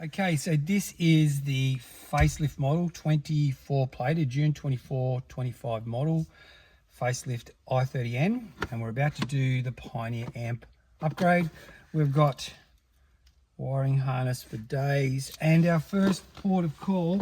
Okay, so this is the facelift model, 24 plated, June 24, 25 model, facelift i30N, and we're about to do the Pioneer amp upgrade. We've got wiring harness for days, and our first port of call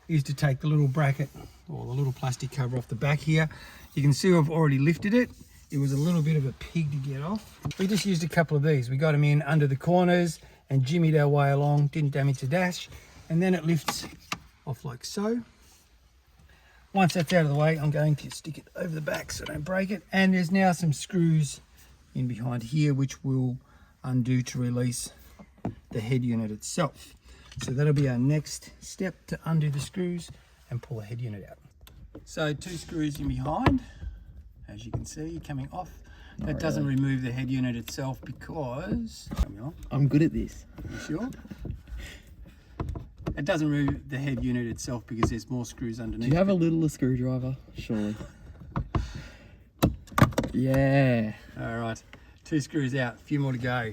is to take the little bracket or the little plastic cover off the back here. You can see I've already lifted it. It was a little bit of a pig to get off. We just used a couple of these. We got them in under the corners and jimmied our way along, didn't damage the dash, and then it lifts off like so. Once that's out of the way, I'm going to stick it over the back so I don't break it, and there's now some screws in behind here which will undo to release the head unit itself. So that'll be our next step, to undo the screws and pull the head unit out. So 2 screws in behind, as you can see, coming off. That doesn't remove the head unit itself because... I'm good at this. You sure? It doesn't remove the head unit itself because there's more screws underneath. Do you have a littler screwdriver? Surely. Yeah. All right, 2 screws out, a few more to go.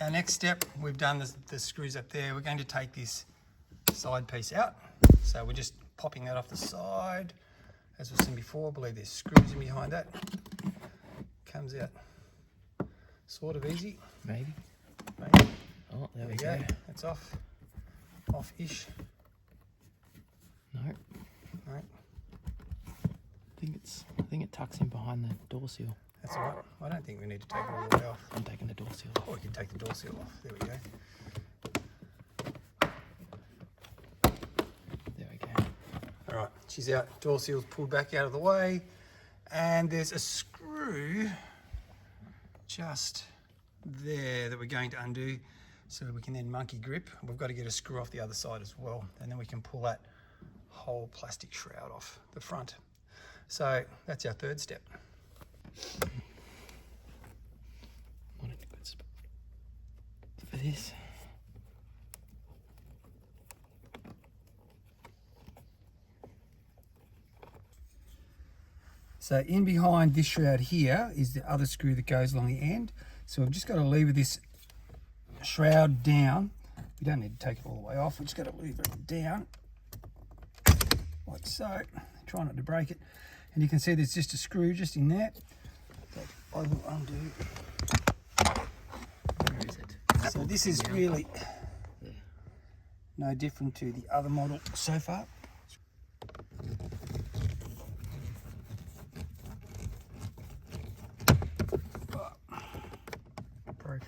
Our next step, we've done the screws up there. We're going to take this side piece out. So we're just popping that off the side. As we've seen before, I believe there's screws in behind that. Comes out sort of easy. Maybe. Oh, there we go. That's off. Off-ish. No. No. I think it tucks in behind the door seal. That's all right. I don't think we need to take it all the way off. I'm taking the door seal off. Or we can take the door seal off. There we go. There we go. All right, she's out. Door seal's pulled back out of the way. And there's a screw just there that we're going to undo so that we can then monkey grip. We've got to get a screw off the other side as well, and then we can pull that whole plastic shroud off the front. So that's our third step. What a good spot for this. So in behind this shroud here is the other screw that goes along the end. So we've just got to lever this shroud down. We don't need to take it all the way off. We've just got to lever it down like so. Try not to break it. And you can see there's just a screw just in there that I will undo. Where is it? So this is really no different to the other model so far. Broke.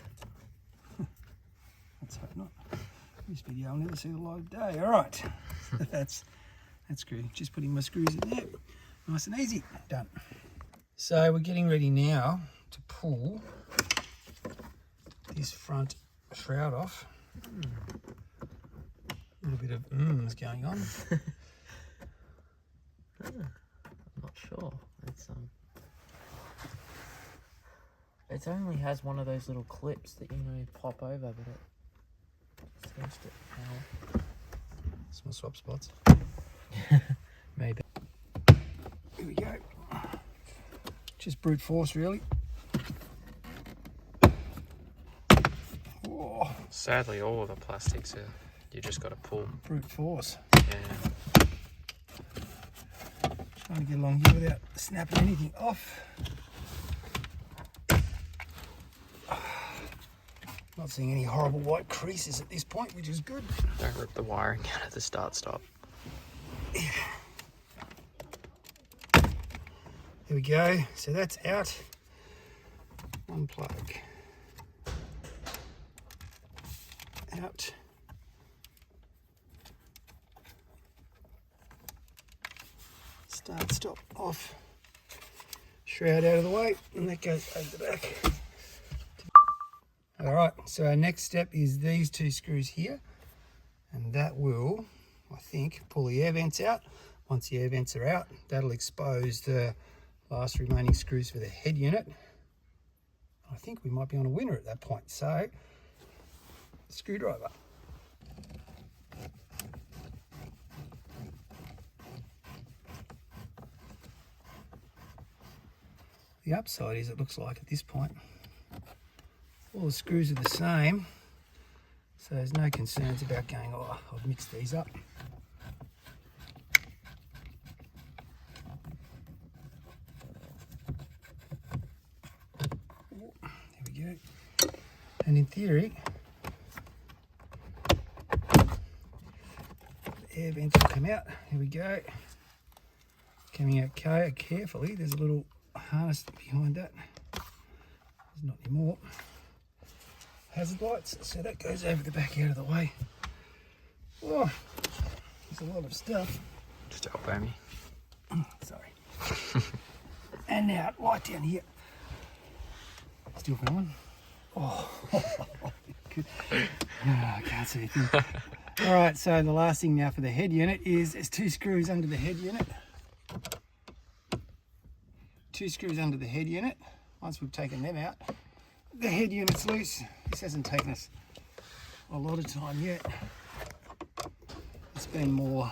Let's hope not. This video will never see the light of day. All right, that's screw. Just putting my screws in there. Nice and easy. Done. So we're getting ready now to pull this front shroud off. A little bit of is going on. I'm not sure. It only has one of those little clips that pop over, but it seems to Small swap spots. maybe. Here we go. Just brute force, really. Whoa. Sadly, all of the plastics are, you just got to pull. Brute force. Yeah. Trying to get along here without snapping anything off. Not seeing any horrible white creases at this point, which is good. Don't rip the wiring out of the start-stop. There we go. So that's out. One plug. Out. Start, stop, off. Shroud out of the way, and that goes over the back. All right, so our next step is these 2 screws here, and that will, I think, pull the air vents out. Once the air vents are out, that'll expose the last remaining screws for the head unit. I think we might be on a winner at that point. So, screwdriver. The upside is it looks like at this point all the screws are the same. So there's no concerns about going, oh, I've mixed these up. There we go. And in theory, the air vents will come out. Here we go. Coming out carefully. There's a little harness behind that. There's not anymore. Hazard lights, so that goes over the back out of the way. Oh, there's a lot of stuff. Just elbow me. Sorry. And now, light down here. Still going. Oh, good. I can't see a thing. All right, so the last thing now for the head unit is there's 2 screws under the head unit. 2 screws under the head unit. Once we've taken them out, the head unit's loose. This hasn't taken us a lot of time yet. It's been more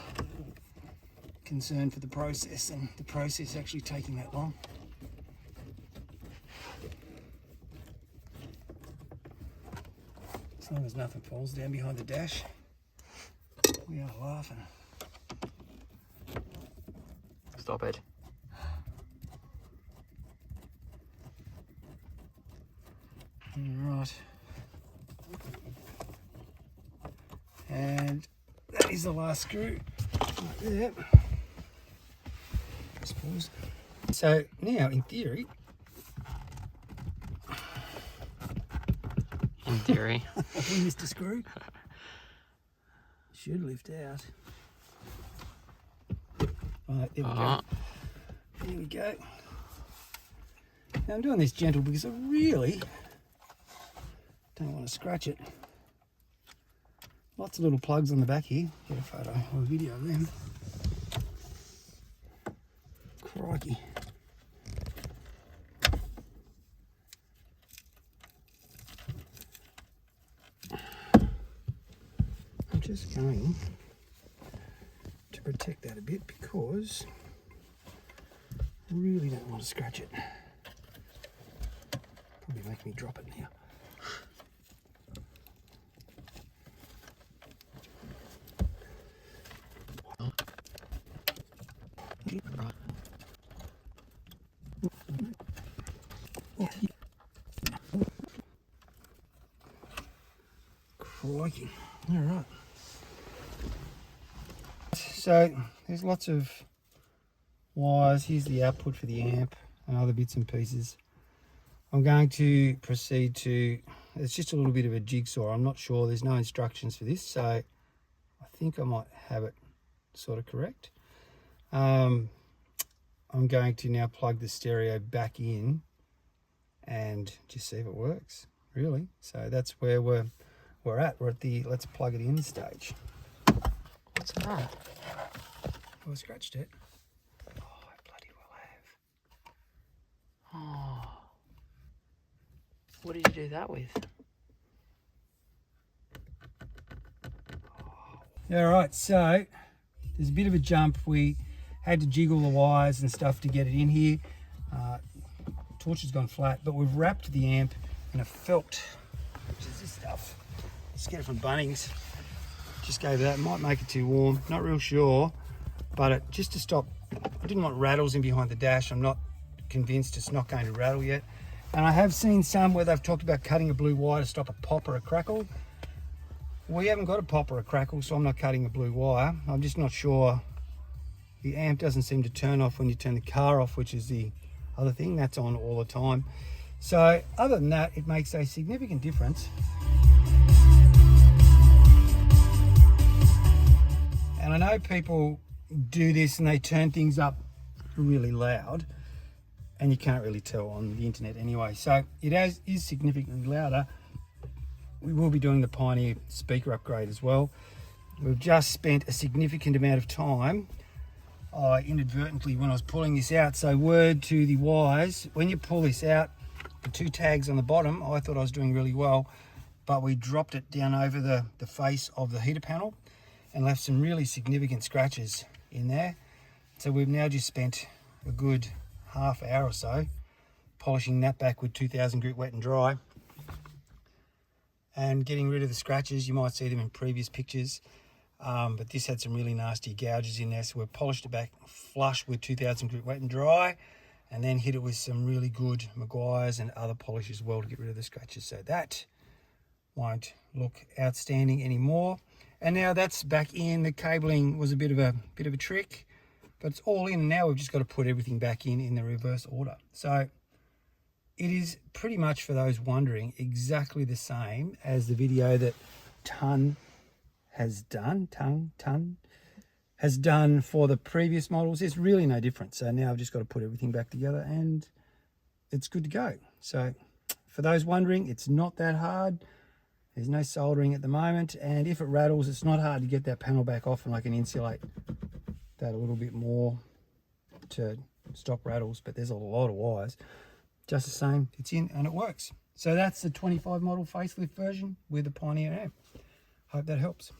concern for the process and the process actually taking that long. As long as nothing falls down behind the dash, we are laughing. Stop it. Right. And that is the last screw right there. Just pause. So now, in theory, we missed a screw. Should lift out. Right, there we go. There we go. Now I'm doing this gentle because I really don't want to scratch it. Lots of little plugs on the back here. Get a photo or a video of them. Crikey. I'm just going to protect that a bit because I really don't want to scratch it. Probably make me drop it now. Crikey. All right. So there's lots of wires. Here's the output for the amp and other bits and pieces. I'm going to proceed to, it's just a little bit of a jigsaw. I'm not sure, there's no instructions for this, so I think I might have it sort of correct. I'm going to now plug the stereo back in and just see if it works, really. So that's where we're at. We're at the let's plug it in stage. What's that? Oh, I scratched it. Oh, I bloody well have. Oh. What did you do that with? All right, so there's a bit of a jump. We had to jiggle the wires and stuff to get it in here. Torch has gone flat, but we've wrapped the amp in a felt, which is this stuff. Let's get it from Bunnings. Just gave that, might make it too warm, not real sure, but just to stop, I didn't want rattles in behind the dash. I'm not convinced it's not going to rattle yet. And I have seen some where they've talked about cutting a blue wire to stop a pop or a crackle. We haven't got a pop or a crackle, so I'm not cutting a blue wire. I'm just not sure. The amp doesn't seem to turn off when you turn the car off, which is the other thing. That's on all the time. So other than that, it makes a significant difference. And I know people do this and they turn things up really loud, and you can't really tell on the internet anyway. So it is significantly louder. We will be doing the Pioneer speaker upgrade as well. We've just spent a significant amount of time inadvertently when I was pulling this out. So word to the wise, when you pull this out, the 2 tags on the bottom, I thought I was doing really well, but we dropped it down over the face of the heater panel and left some really significant scratches in there. So we've now just spent a good half hour or so polishing that back with 2000 grit wet and dry. and getting rid of the scratches. You might see them in previous pictures, but this had some really nasty gouges in there, so we polished it back flush with 2000 grit wet and dry, and then hit it with some really good Maguire's and other polish as well to get rid of the scratches, so that won't look outstanding anymore. And now that's back in. The cabling was a bit of a trick, but it's all in. Now we've just got to put everything back in the reverse order. So it is pretty much, for those wondering, exactly the same as the video that Ton has done for the previous models. There's really no difference. So now I've just got to put everything back together and it's good to go. So for those wondering, it's not that hard. There's no soldering at the moment, and if it rattles, it's not hard to get that panel back off, and I can insulate that a little bit more to stop rattles, but there's a lot of wires. Just the same, it's in and it works. So that's the 25 model facelift version with the Pioneer amp. Hope that helps.